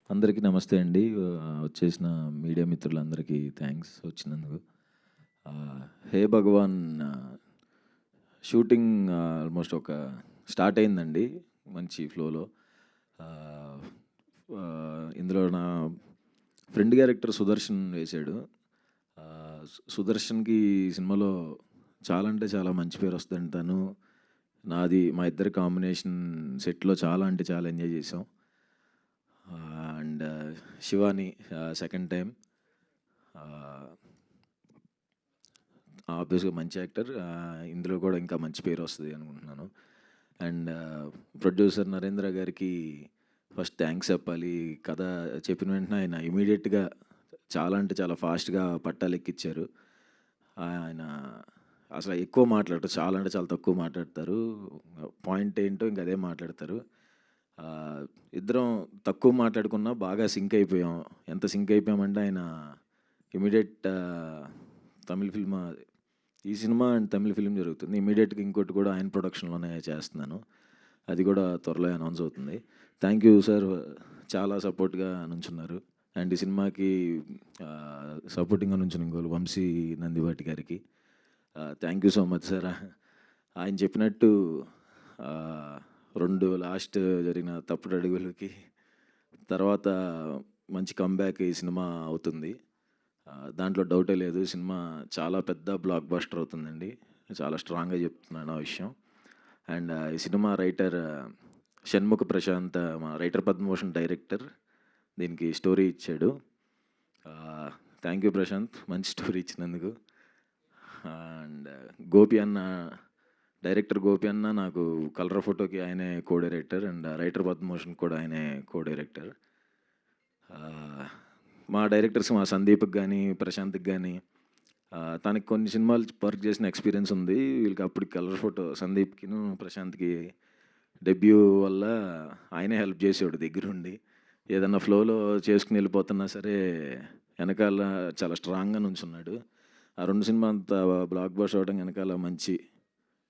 అందరికీ నమస్తే అండి. వచ్చేసిన మీడియా మిత్రులందరికీ థ్యాంక్స్ వచ్చినందుకు. 'హే భగవాన్' షూటింగ్ ఆల్మోస్ట్ స్టార్ట్ అయిందండి మంచి ఫ్లోలో. ఇందులో నా ఫ్రెండ్ క్యారెక్టర్ సుదర్శన్ వేశాడు. సుదర్శన్‌కి ఈ సినిమాలో చాలా అంటే చాలా మంచి పేరు వస్తదండి. మా ఇద్దరి కాంబినేషన్ సెట్‌లో చాలా అంటే చాలా ఎంజాయ్ చేసాం. అండ్ శివాని సెకండ్ టైం ఆబ్వియస్గా మంచి యాక్టర్. ఇందులో కూడా ఇంకా మంచి పేరు వస్తుంది అనుకుంటున్నాను. అండ్ ప్రొడ్యూసర్ నరేంద్ర గారికి ఫస్ట్ థ్యాంక్స్ చెప్పాలి. కథ చెప్పిన వెంటనే ఆయన ఇమీడియట్గా చాలా అంటే చాలా ఫాస్ట్గా పట్టాలెక్కిచ్చారు. ఆయన అసలు ఎక్కువ మాట్లాడరు, చాలా అంటే చాలా తక్కువ మాట్లాడతారు. పాయింట్ ఏంటో ఇంక అదే మాట్లాడతారు. ఇద్దరం తక్కువ మాట్లాడుకున్నా బాగా సింక్ అయిపోయాం. ఎంత సింక్ అయిపోయామంటే ఆయన ఇమీడియట్ తమిళ్ ఫిల్మ్, ఈ సినిమా అండ్ తమిళ్ ఫిల్మ్ జరుగుతుంది. ఇమీడియట్గా ఇంకోటి కూడా ఆయన ప్రొడక్షన్లోనే చేస్తున్నాను. అది కూడా త్వరలో అనౌన్స్ అవుతుంది. థ్యాంక్ యూ సార్, చాలా సపోర్ట్గా నుంచున్నారు. అండ్ ఈ సినిమాకి సపోర్టింగ్గా నుంచిన ఇంకోళ్ళు వంశీ నందివాటి గారికి thank you so much sir. ఆయన చెప్పినట్టు 2 లాస్ట్ జరిగిన తప్పుడు అడుగులకి తర్వాత మంచి కంబ్యాక్ ఈ సినిమా అవుతుంది. దాంట్లో డౌటే లేదు. సినిమా చాలా పెద్ద బ్లాక్ బస్టర్ అవుతుందండి. చాలా స్ట్రాంగ్గా చెప్తున్నాను ఆ విషయం. అండ్ ఈ సినిమా రైటర్ షణ్ముఖ ప్రశాంత్, మా రైటర్ పద్మభూషణ్ డైరెక్టర్ దీనికి స్టోరీ ఇచ్చాడు. థ్యాంక్ యూ ప్రశాంత్, మంచి స్టోరీ ఇచ్చినందుకు. అండ్ డైరెక్టర్ గోపి అన్న నాకు కలర్ ఫోటోకి ఆయనే co director and writer Padma Bhushan కూడా ఆయనే కో డైరెక్టర్. మా డైరెక్టర్స్ మా సందీప్కి కానీ ప్రశాంత్కి కానీ తనకి కొన్ని సినిమాలు వర్క్ చేసిన ఎక్స్పీరియన్స్ ఉంది. వీళ్ళకి అప్పుడు కలర్ ఫోటో సందీప్కిను ప్రశాంత్కి డెబ్యూ వల్ల ఆయనే హెల్ప్ చేసేవాడు దగ్గరుండి. ఏదన్నా ఫ్లోలో చేసుకుని వెళ్ళిపోతున్నా సరే వెనకాల చాలా స్ట్రాంగ్గా నుంచున్నాడు. ఆ 2 సినిమా అంతా బ్లాక్ బస్టర్ అవడం వెనకాల మంచి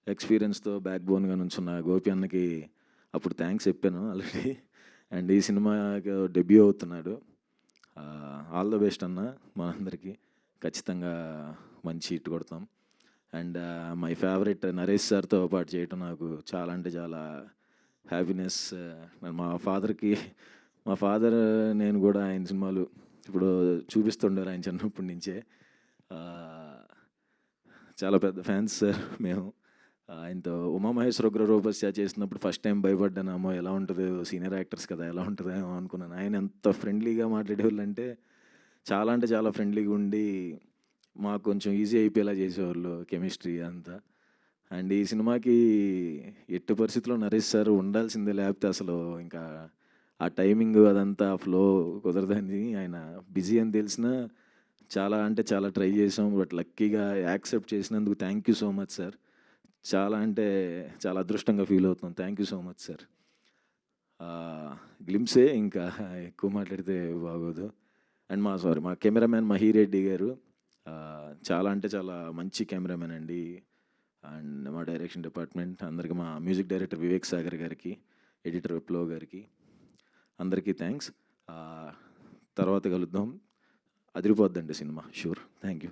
ఎక్స్పీరియన్స్తో బ్యాక్ బోన్గా నుంచున్న గోపి అన్నకి అప్పుడు థ్యాంక్స్ చెప్పాను ఆల్రెడీ. అండ్ ఈ సినిమాకి డెబ్యూ అవుతున్నాడు. ఆల్ ద బెస్ట్ అన్న, మనందరికీ ఖచ్చితంగా మంచి హిట్ కొడతాం. అండ్ మై ఫేవరెట్ నరేష్ సార్తో పాటు చేయటం నాకు చాలా అంటే చాలా హ్యాపీనెస్. మా ఫాదర్ నేను కూడా ఆయన సినిమాలు ఇప్పుడు చూపిస్తుండారు ఆయన చిన్నప్పటి నుంచే. చాలా పెద్ద ఫ్యాన్స్ సార్ మేము. ఆయనతో ఉమామహేశ్వర ఉగ్రరూపస్య చేసినప్పుడు ఫస్ట్ టైం భయపడ్డాను. అమ్మో ఎలా ఉంటుందో, సీనియర్ యాక్టర్స్ కదా ఎలా ఉంటుందేమో అనుకున్నాను. ఆయన ఎంత ఫ్రెండ్లీగా మాట్లాడేవాళ్ళు అంటే చాలా ఫ్రెండ్లీగా ఉండి మాకు కొంచెం ఈజీ అయిపోయేలా చేసేవాళ్ళు కెమిస్ట్రీ అంతా. అండ్ ఈ సినిమాకి ఎట్టి పరిస్థితుల్లో నరేష్ సార్ ఉండాల్సిందే, లేకపోతే అసలు ఇంకా ఆ టైమింగ్ అదంతా ఫ్లో కుదరదని. ఆయన బిజీ అని తెలిసినా చాలా అంటే చాలా ట్రై చేసాం. బట్ లక్కీగా యాక్సెప్ట్ చేసినందుకు thank you so much sir. చాలా అంటే చాలా అదృష్టంగా ఫీల్ అవుతున్నాం. Thank you so much sir. Glimpse, ఇంకా ఎక్కువ మాట్లాడితే బాగోదు. అండ్ మా కెమెరామ్యాన్ మహిరెడ్డి గారు చాలా అంటే చాలా మంచి కెమెరామ్యాన్ అండి. అండ్ మా డైరెక్షన్ డిపార్ట్మెంట్ అందరికీ, మా మ్యూజిక్ డైరెక్టర్ వివేక్ సాగర్ గారికి, ఎడిటర్ విప్లవ్ గారికి అందరికీ థ్యాంక్స్. తర్వాత కలుద్దాం. అదిరిపోద్దండి సినిమా, sure. Thank you.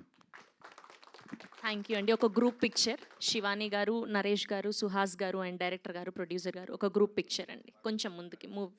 Thank you అండి. ఒక గ్రూప్ పిక్చర్, శివాని గారు, నరేష్ గారు, సుహాస్ గారు అండ్ డైరెక్టర్ గారు, ప్రొడ్యూసర్ గారు, ఒక గ్రూప్ పిక్చర్ అండి. కొంచెం ముందుకి మూవ్